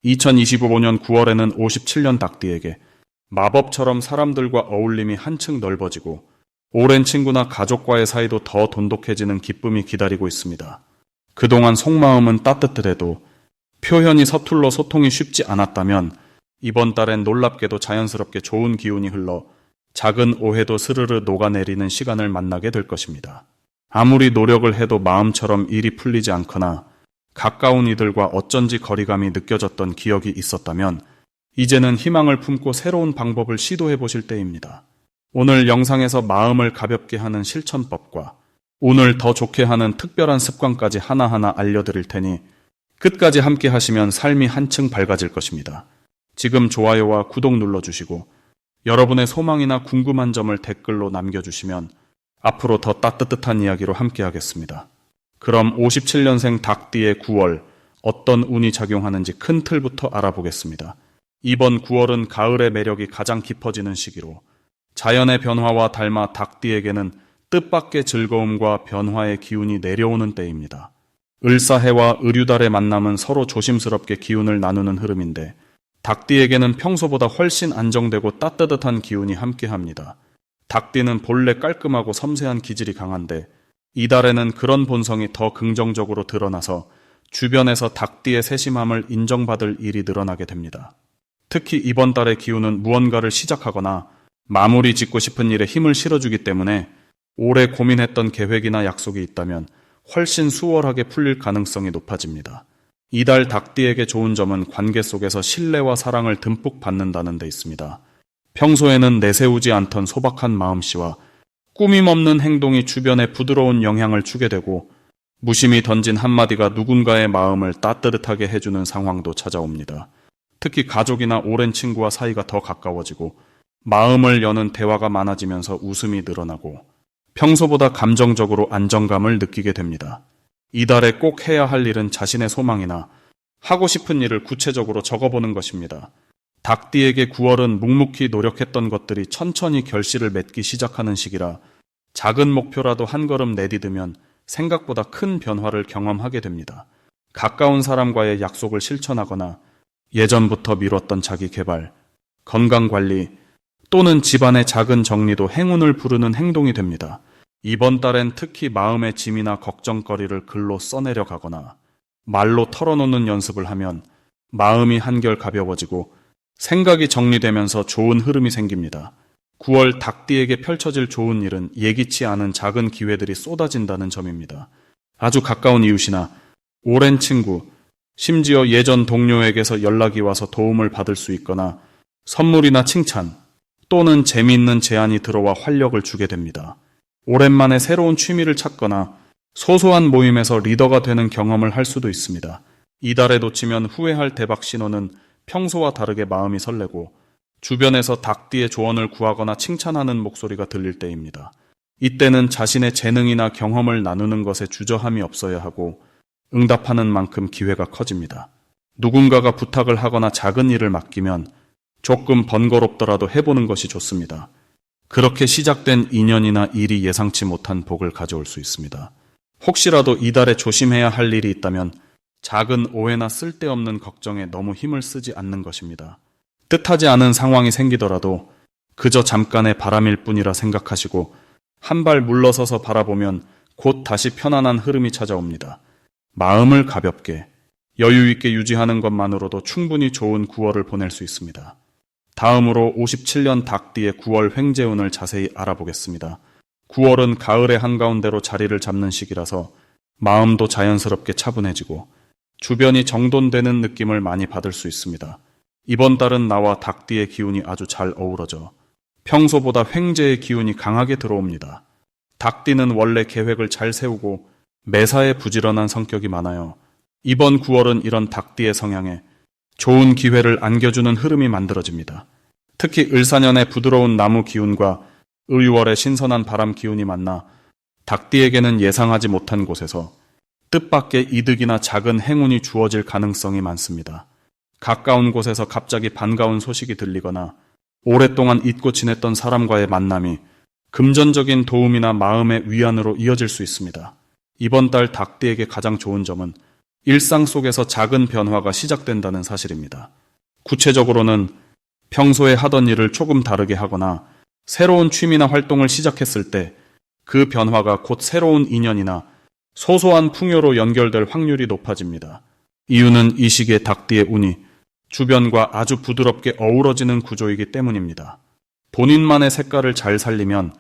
2025년 9월에는 57년 닭띠에게 마법처럼 사람들과 어울림이 한층 넓어지고 오랜 친구나 가족과의 사이도 더 돈독해지는 기쁨이 기다리고 있습니다. 그동안 속마음은 따뜻해도 표현이 서툴러 소통이 쉽지 않았다면 이번 달엔 놀랍게도 자연스럽게 좋은 기운이 흘러 작은 오해도 스르르 녹아내리는 시간을 만나게 될 것입니다. 아무리 노력을 해도 마음처럼 일이 풀리지 않거나 가까운 이들과 어쩐지 거리감이 느껴졌던 기억이 있었다면 이제는 희망을 품고 새로운 방법을 시도해 보실 때입니다. 오늘 영상에서 마음을 가볍게 하는 실천법과 운을 더 좋게 하는 특별한 습관까지 하나하나 알려드릴 테니 끝까지 함께 하시면 삶이 한층 밝아질 것입니다. 지금 좋아요와 구독 눌러주시고 여러분의 소망이나 궁금한 점을 댓글로 남겨주시면 앞으로 더 따뜻한 이야기로 함께 하겠습니다. 그럼 57년생 닭띠의 9월 어떤 운이 작용하는지 큰 틀부터 알아보겠습니다. 이번 9월은 가을의 매력이 가장 깊어지는 시기로 자연의 변화와 닮아 닭띠에게는 뜻밖의 즐거움과 변화의 기운이 내려오는 때입니다. 을사해와 을유달의 만남은 서로 조심스럽게 기운을 나누는 흐름인데 닭띠에게는 평소보다 훨씬 안정되고 따뜻한 기운이 함께합니다. 닭띠는 본래 깔끔하고 섬세한 기질이 강한데 이달에는 그런 본성이 더 긍정적으로 드러나서 주변에서 닭띠의 세심함을 인정받을 일이 늘어나게 됩니다. 특히 이번 달의 기운은 무언가를 시작하거나 마무리 짓고 싶은 일에 힘을 실어주기 때문에 오래 고민했던 계획이나 약속이 있다면 훨씬 수월하게 풀릴 가능성이 높아집니다. 이달 닭띠에게 좋은 점은 관계 속에서 신뢰와 사랑을 듬뿍 받는다는 데 있습니다. 평소에는 내세우지 않던 소박한 마음씨와 꾸밈없는 행동이 주변에 부드러운 영향을 주게 되고 무심히 던진 한마디가 누군가의 마음을 따뜻하게 해주는 상황도 찾아옵니다. 특히 가족이나 오랜 친구와 사이가 더 가까워지고 마음을 여는 대화가 많아지면서 웃음이 늘어나고 평소보다 감정적으로 안정감을 느끼게 됩니다. 이달에 꼭 해야 할 일은 자신의 소망이나 하고 싶은 일을 구체적으로 적어보는 것입니다. 닭띠에게 9월은 묵묵히 노력했던 것들이 천천히 결실을 맺기 시작하는 시기라 작은 목표라도 한 걸음 내디디면 생각보다 큰 변화를 경험하게 됩니다. 가까운 사람과의 약속을 실천하거나 예전부터 미뤘던 자기 개발, 건강관리 또는 집안의 작은 정리도 행운을 부르는 행동이 됩니다. 이번 달엔 특히 마음의 짐이나 걱정거리를 글로 써내려 가거나 말로 털어놓는 연습을 하면 마음이 한결 가벼워지고 생각이 정리되면서 좋은 흐름이 생깁니다. 9월 닭띠에게 펼쳐질 좋은 일은 예기치 않은 작은 기회들이 쏟아진다는 점입니다. 아주 가까운 이웃이나 오랜 친구, 심지어 예전 동료에게서 연락이 와서 도움을 받을 수 있거나 선물이나 칭찬 또는 재미있는 제안이 들어와 활력을 주게 됩니다. 오랜만에 새로운 취미를 찾거나 소소한 모임에서 리더가 되는 경험을 할 수도 있습니다. 이달에 놓치면 후회할 대박 신호는 평소와 다르게 마음이 설레고 주변에서 닭띠의 조언을 구하거나 칭찬하는 목소리가 들릴 때입니다. 이때는 자신의 재능이나 경험을 나누는 것에 주저함이 없어야 하고 응답하는 만큼 기회가 커집니다. 누군가가 부탁을 하거나 작은 일을 맡기면 조금 번거롭더라도 해보는 것이 좋습니다. 그렇게 시작된 인연이나 일이 예상치 못한 복을 가져올 수 있습니다. 혹시라도 이달에 조심해야 할 일이 있다면 작은 오해나 쓸데없는 걱정에 너무 힘을 쓰지 않는 것입니다. 뜻하지 않은 상황이 생기더라도 그저 잠깐의 바람일 뿐이라 생각하시고 한 발 물러서서 바라보면 곧 다시 편안한 흐름이 찾아옵니다. 마음을 가볍게 여유 있게 유지하는 것만으로도 충분히 좋은 9월을 보낼 수 있습니다. 다음으로 57년 닭띠의 9월 횡재운을 자세히 알아보겠습니다. 9월은 가을의 한가운데로 자리를 잡는 시기라서 마음도 자연스럽게 차분해지고 주변이 정돈되는 느낌을 많이 받을 수 있습니다. 이번 달은 나와 닭띠의 기운이 아주 잘 어우러져 평소보다 횡재의 기운이 강하게 들어옵니다. 닭띠는 원래 계획을 잘 세우고 매사에 부지런한 성격이 많아요. 이번 9월은 이런 닭띠의 성향에 좋은 기회를 안겨주는 흐름이 만들어집니다. 특히 을사년의 부드러운 나무 기운과 을유월의 신선한 바람 기운이 만나 닭띠에게는 예상하지 못한 곳에서 뜻밖의 이득이나 작은 행운이 주어질 가능성이 많습니다. 가까운 곳에서 갑자기 반가운 소식이 들리거나 오랫동안 잊고 지냈던 사람과의 만남이 금전적인 도움이나 마음의 위안으로 이어질 수 있습니다. 이번 달 닭띠에게 가장 좋은 점은 일상 속에서 작은 변화가 시작된다는 사실입니다. 구체적으로는 평소에 하던 일을 조금 다르게 하거나 새로운 취미나 활동을 시작했을 때 그 변화가 곧 새로운 인연이나 소소한 풍요로 연결될 확률이 높아집니다. 이유는 이 시기의 닭띠의 운이 주변과 아주 부드럽게 어우러지는 구조이기 때문입니다. 본인만의 색깔을 잘 살리면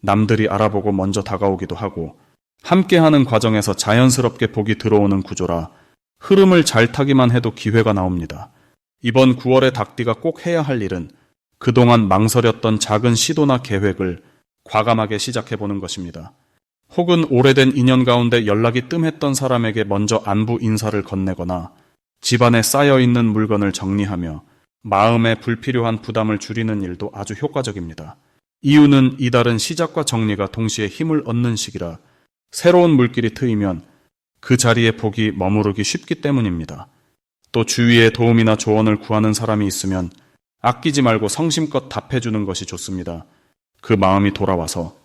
남들이 알아보고 먼저 다가오기도 하고 함께하는 과정에서 자연스럽게 복이 들어오는 구조라 흐름을 잘 타기만 해도 기회가 나옵니다. 이번 9월에 닭띠가 꼭 해야 할 일은 그동안 망설였던 작은 시도나 계획을 과감하게 시작해보는 것입니다. 혹은 오래된 인연 가운데 연락이 뜸했던 사람에게 먼저 안부 인사를 건네거나 집안에 쌓여있는 물건을 정리하며 마음에 불필요한 부담을 줄이는 일도 아주 효과적입니다. 이유는 이달은 시작과 정리가 동시에 힘을 얻는 시기라 새로운 물길이 트이면 그 자리에 복이 머무르기 쉽기 때문입니다. 또 주위에 도움이나 조언을 구하는 사람이 있으면 아끼지 말고 성심껏 답해주는 것이 좋습니다. 그 마음이 돌아와서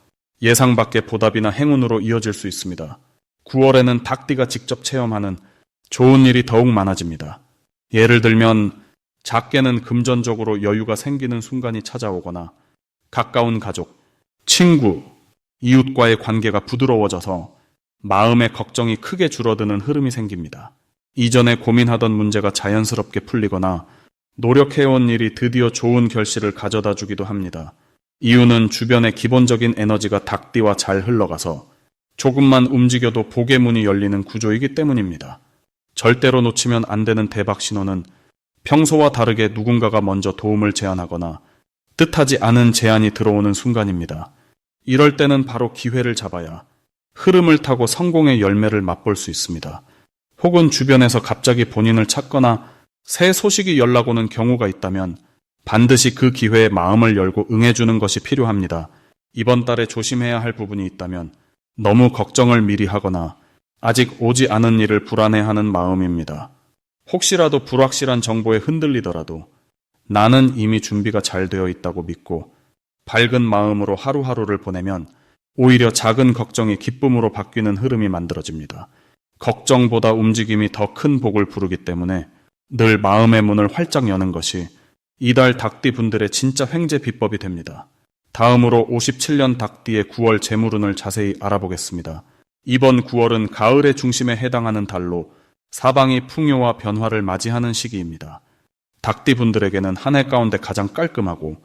예상 밖의 보답이나 행운으로 이어질 수 있습니다. 9월에는 닭띠가 직접 체험하는 좋은 일이 더욱 많아집니다. 예를 들면 작게는 금전적으로 여유가 생기는 순간이 찾아오거나 가까운 가족, 친구, 이웃과의 관계가 부드러워져서 마음의 걱정이 크게 줄어드는 흐름이 생깁니다. 이전에 고민하던 문제가 자연스럽게 풀리거나 노력해온 일이 드디어 좋은 결실을 가져다 주기도 합니다. 이유는 주변의 기본적인 에너지가 닭띠와 잘 흘러가서 조금만 움직여도 복의 문이 열리는 구조이기 때문입니다. 절대로 놓치면 안 되는 대박 신호는 평소와 다르게 누군가가 먼저 도움을 제안하거나 뜻하지 않은 제안이 들어오는 순간입니다. 이럴 때는 바로 기회를 잡아야 흐름을 타고 성공의 열매를 맛볼 수 있습니다. 혹은 주변에서 갑자기 본인을 찾거나 새 소식이 연락 오는 경우가 있다면 반드시 그 기회에 마음을 열고 응해주는 것이 필요합니다. 이번 달에 조심해야 할 부분이 있다면 너무 걱정을 미리 하거나 아직 오지 않은 일을 불안해하는 마음입니다. 혹시라도 불확실한 정보에 흔들리더라도 나는 이미 준비가 잘 되어 있다고 믿고 밝은 마음으로 하루하루를 보내면 오히려 작은 걱정이 기쁨으로 바뀌는 흐름이 만들어집니다. 걱정보다 움직임이 더 큰 복을 부르기 때문에 늘 마음의 문을 활짝 여는 것이 이달 닭띠 분들의 진짜 횡재 비법이 됩니다. 다음으로 57년 닭띠의 9월 재물운을 자세히 알아보겠습니다. 이번 9월은 가을의 중심에 해당하는 달로 사방이 풍요와 변화를 맞이하는 시기입니다. 닭띠 분들에게는 한 해 가운데 가장 깔끔하고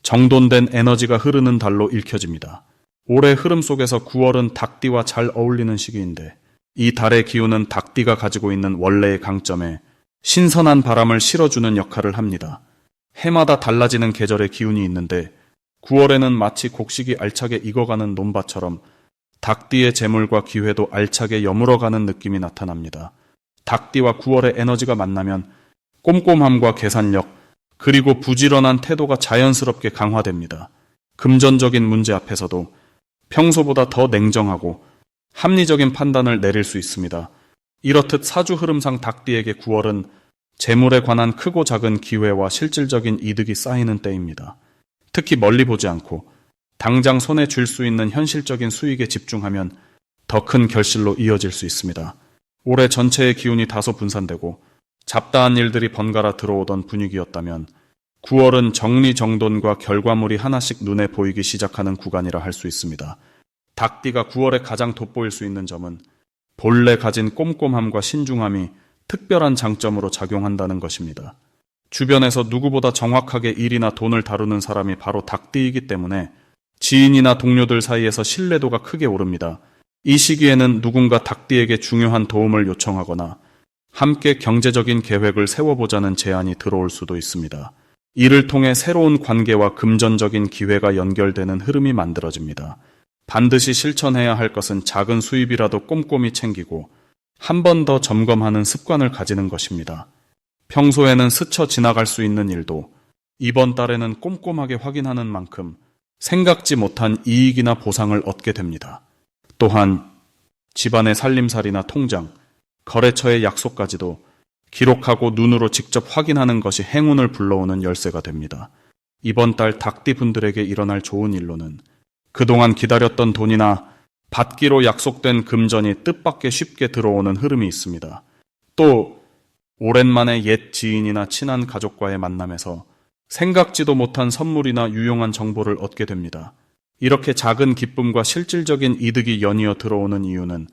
정돈된 에너지가 흐르는 달로 읽혀집니다. 올해 흐름 속에서 9월은 닭띠와 잘 어울리는 시기인데 이 달의 기운은 닭띠가 가지고 있는 원래의 강점에 신선한 바람을 실어주는 역할을 합니다. 해마다 달라지는 계절의 기운이 있는데 9월에는 마치 곡식이 알차게 익어가는 논밭처럼 닭띠의 재물과 기회도 알차게 여물어가는 느낌이 나타납니다. 닭띠와 9월의 에너지가 만나면 꼼꼼함과 계산력, 그리고 부지런한 태도가 자연스럽게 강화됩니다. 금전적인 문제 앞에서도 평소보다 더 냉정하고 합리적인 판단을 내릴 수 있습니다. 이렇듯 사주 흐름상 닭띠에게 9월은 재물에 관한 크고 작은 기회와 실질적인 이득이 쌓이는 때입니다. 특히 멀리 보지 않고 당장 손에 쥘 수 있는 현실적인 수익에 집중하면 더 큰 결실로 이어질 수 있습니다. 올해 전체의 기운이 다소 분산되고 잡다한 일들이 번갈아 들어오던 분위기였다면 9월은 정리정돈과 결과물이 하나씩 눈에 보이기 시작하는 구간이라 할 수 있습니다. 닭띠가 9월에 가장 돋보일 수 있는 점은 본래 가진 꼼꼼함과 신중함이 특별한 장점으로 작용한다는 것입니다. 주변에서 누구보다 정확하게 일이나 돈을 다루는 사람이 바로 닭띠이기 때문에 지인이나 동료들 사이에서 신뢰도가 크게 오릅니다. 이 시기에는 누군가 닭띠에게 중요한 도움을 요청하거나 함께 경제적인 계획을 세워보자는 제안이 들어올 수도 있습니다. 이를 통해 새로운 관계와 금전적인 기회가 연결되는 흐름이 만들어집니다. 반드시 실천해야 할 것은 작은 수입이라도 꼼꼼히 챙기고 한 번 더 점검하는 습관을 가지는 것입니다. 평소에는 스쳐 지나갈 수 있는 일도 이번 달에는 꼼꼼하게 확인하는 만큼 생각지 못한 이익이나 보상을 얻게 됩니다. 또한 집안의 살림살이나 통장, 거래처의 약속까지도 기록하고 눈으로 직접 확인하는 것이 행운을 불러오는 열쇠가 됩니다. 이번 달 닭띠 분들에게 일어날 좋은 일로는 그동안 기다렸던 돈이나 받기로 약속된 금전이 뜻밖의 쉽게 들어오는 흐름이 있습니다. 또 오랜만에 옛 지인이나 친한 가족과의 만남에서 생각지도 못한 선물이나 유용한 정보를 얻게 됩니다. 이렇게 작은 기쁨과 실질적인 이득이 연이어 들어오는 이유는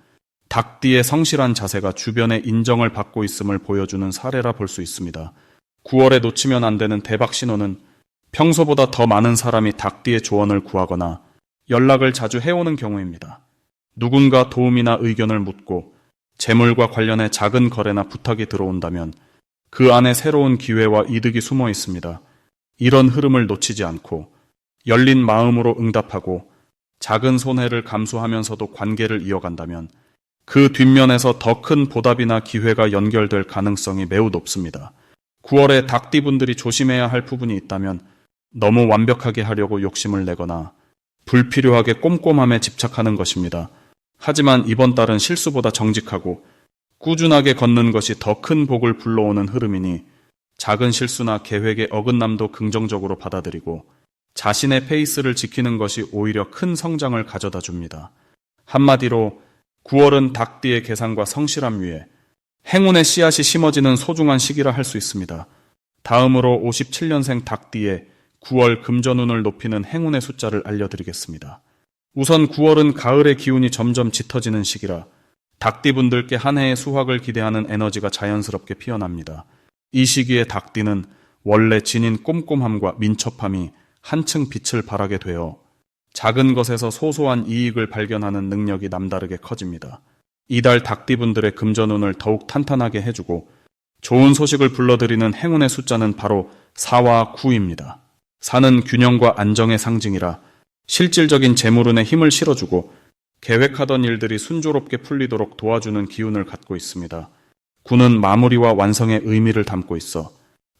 닭띠의 성실한 자세가 주변의 인정을 받고 있음을 보여주는 사례라 볼 수 있습니다. 9월에 놓치면 안 되는 대박 신호는 평소보다 더 많은 사람이 닭띠의 조언을 구하거나 연락을 자주 해오는 경우입니다. 누군가 도움이나 의견을 묻고 재물과 관련해 작은 거래나 부탁이 들어온다면 그 안에 새로운 기회와 이득이 숨어 있습니다. 이런 흐름을 놓치지 않고 열린 마음으로 응답하고 작은 손해를 감수하면서도 관계를 이어간다면 그 뒷면에서 더 큰 보답이나 기회가 연결될 가능성이 매우 높습니다. 9월에 닭띠분들이 조심해야 할 부분이 있다면 너무 완벽하게 하려고 욕심을 내거나 불필요하게 꼼꼼함에 집착하는 것입니다. 하지만 이번 달은 실수보다 정직하고 꾸준하게 걷는 것이 더 큰 복을 불러오는 흐름이니 작은 실수나 계획의 어긋남도 긍정적으로 받아들이고 자신의 페이스를 지키는 것이 오히려 큰 성장을 가져다 줍니다. 한마디로 9월은 닭띠의 계산과 성실함 위에 행운의 씨앗이 심어지는 소중한 시기라 할 수 있습니다. 다음으로 57년생 닭띠의 9월 금전운을 높이는 행운의 숫자를 알려드리겠습니다. 우선 9월은 가을의 기운이 점점 짙어지는 시기라 닭띠분들께 한 해의 수확을 기대하는 에너지가 자연스럽게 피어납니다. 이 시기에 닭띠는 원래 지닌 꼼꼼함과 민첩함이 한층 빛을 발하게 되어 작은 것에서 소소한 이익을 발견하는 능력이 남다르게 커집니다. 이달 닭띠분들의 금전운을 더욱 탄탄하게 해주고 좋은 소식을 불러들이는 행운의 숫자는 바로 4와 9입니다. 4는 균형과 안정의 상징이라 실질적인 재물운에 힘을 실어주고 계획하던 일들이 순조롭게 풀리도록 도와주는 기운을 갖고 있습니다. 9는 마무리와 완성의 의미를 담고 있어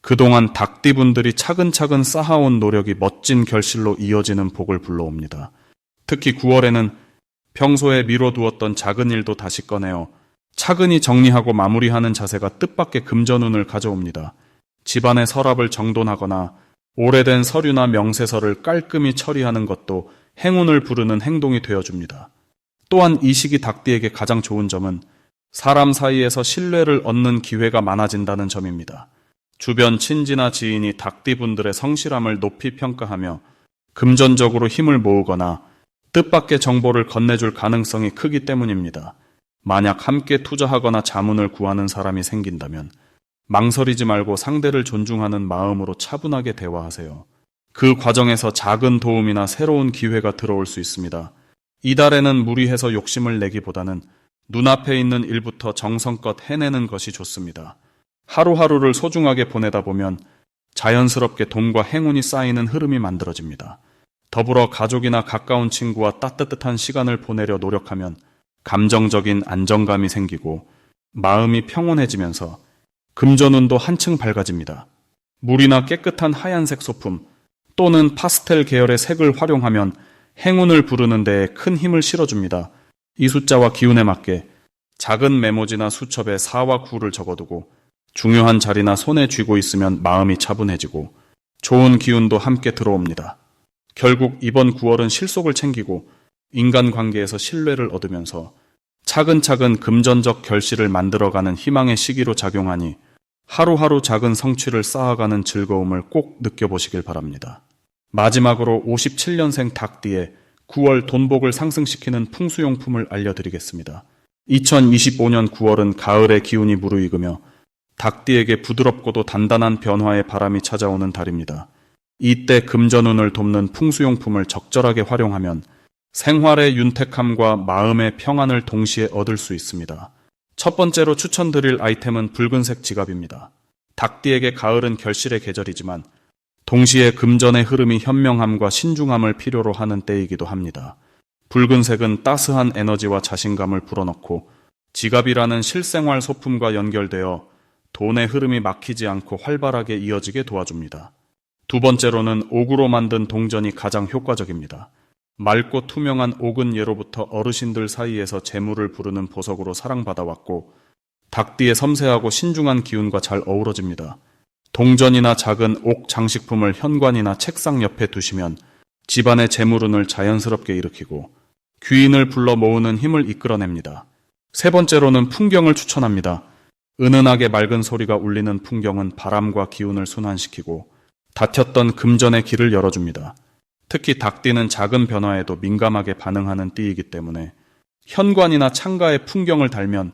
그동안 닭띠분들이 차근차근 쌓아온 노력이 멋진 결실로 이어지는 복을 불러옵니다. 특히 9월에는 평소에 미뤄두었던 작은 일도 다시 꺼내어 차근히 정리하고 마무리하는 자세가 뜻밖의 금전운을 가져옵니다. 집안의 서랍을 정돈하거나 오래된 서류나 명세서를 깔끔히 처리하는 것도 행운을 부르는 행동이 되어줍니다. 또한 이 시기 닭띠에게 가장 좋은 점은 사람 사이에서 신뢰를 얻는 기회가 많아진다는 점입니다. 주변 친지나 지인이 닭띠분들의 성실함을 높이 평가하며 금전적으로 힘을 모으거나 뜻밖의 정보를 건네줄 가능성이 크기 때문입니다. 만약 함께 투자하거나 자문을 구하는 사람이 생긴다면 망설이지 말고 상대를 존중하는 마음으로 차분하게 대화하세요. 그 과정에서 작은 도움이나 새로운 기회가 들어올 수 있습니다. 이달에는 무리해서 욕심을 내기보다는 눈앞에 있는 일부터 정성껏 해내는 것이 좋습니다. 하루하루를 소중하게 보내다 보면 자연스럽게 돈과 행운이 쌓이는 흐름이 만들어집니다. 더불어 가족이나 가까운 친구와 따뜻한 시간을 보내려 노력하면 감정적인 안정감이 생기고 마음이 평온해지면서 금전운도 한층 밝아집니다. 물이나 깨끗한 하얀색 소품 또는 파스텔 계열의 색을 활용하면 행운을 부르는 데에 큰 힘을 실어줍니다. 이 숫자와 기운에 맞게 작은 메모지나 수첩에 4와 9를 적어두고 중요한 자리나 손에 쥐고 있으면 마음이 차분해지고 좋은 기운도 함께 들어옵니다. 결국 이번 9월은 실속을 챙기고 인간관계에서 신뢰를 얻으면서 차근차근 금전적 결실을 만들어가는 희망의 시기로 작용하니 하루하루 작은 성취를 쌓아가는 즐거움을 꼭 느껴보시길 바랍니다. 마지막으로 57년생 닭띠의 9월 돈복을 상승시키는 풍수용품을 알려드리겠습니다. 2025년 9월은 가을의 기운이 무르익으며 닭띠에게 부드럽고도 단단한 변화의 바람이 찾아오는 달입니다. 이때 금전운을 돕는 풍수용품을 적절하게 활용하면 생활의 윤택함과 마음의 평안을 동시에 얻을 수 있습니다. 첫 번째로 추천드릴 아이템은 붉은색 지갑입니다. 닭띠에게 가을은 결실의 계절이지만 동시에 금전의 흐름이 현명함과 신중함을 필요로 하는 때이기도 합니다. 붉은색은 따스한 에너지와 자신감을 불어넣고 지갑이라는 실생활 소품과 연결되어 돈의 흐름이 막히지 않고 활발하게 이어지게 도와줍니다. 두 번째로는 옥으로 만든 동전이 가장 효과적입니다. 맑고 투명한 옥은 예로부터 어르신들 사이에서 재물을 부르는 보석으로 사랑받아왔고 닭띠의 섬세하고 신중한 기운과 잘 어우러집니다. 동전이나 작은 옥 장식품을 현관이나 책상 옆에 두시면 집안의 재물운을 자연스럽게 일으키고 귀인을 불러 모으는 힘을 이끌어냅니다. 세 번째로는 풍경을 추천합니다. 은은하게 맑은 소리가 울리는 풍경은 바람과 기운을 순환시키고 닫혔던 금전의 길을 열어줍니다. 특히 닭띠는 작은 변화에도 민감하게 반응하는 띠이기 때문에 현관이나 창가의 풍경을 달면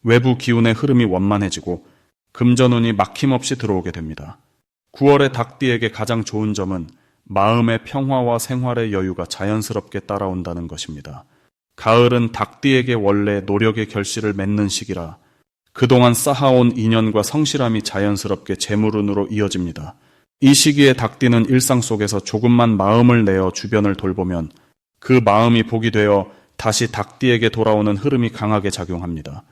외부 기운의 흐름이 원만해지고 금전운이 막힘없이 들어오게 됩니다. 9월의 닭띠에게 가장 좋은 점은 마음의 평화와 생활의 여유가 자연스럽게 따라온다는 것입니다. 가을은 닭띠에게 원래 노력의 결실을 맺는 시기라 그동안 쌓아온 인연과 성실함이 자연스럽게 재물운으로 이어집니다. 이 시기에 닭띠는 일상 속에서 조금만 마음을 내어 주변을 돌보면 그 마음이 복이 되어 다시 닭띠에게 돌아오는 흐름이 강하게 작용합니다.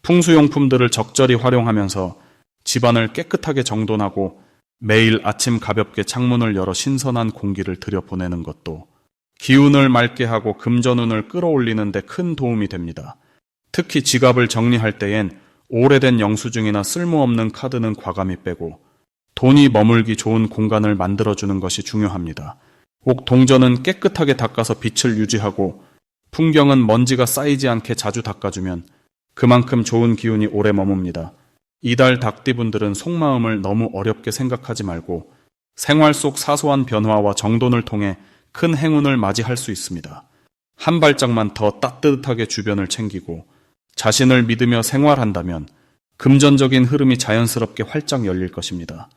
풍수용품들을 적절히 활용하면서 집안을 깨끗하게 정돈하고 매일 아침 가볍게 창문을 열어 신선한 공기를 들여보내는 것도 기운을 맑게 하고 금전운을 끌어올리는 데 큰 도움이 됩니다. 특히 지갑을 정리할 때엔 오래된 영수증이나 쓸모없는 카드는 과감히 빼고 돈이 머물기 좋은 공간을 만들어주는 것이 중요합니다. 옥 동전은 깨끗하게 닦아서 빛을 유지하고 풍경은 먼지가 쌓이지 않게 자주 닦아주면 그만큼 좋은 기운이 오래 머뭅니다. 이달 닭띠분들은 속마음을 너무 어렵게 생각하지 말고 생활 속 사소한 변화와 정돈을 통해 큰 행운을 맞이할 수 있습니다. 한 발짝만 더 따뜻하게 주변을 챙기고 자신을 믿으며 생활한다면 금전적인 흐름이 자연스럽게 활짝 열릴 것입니다.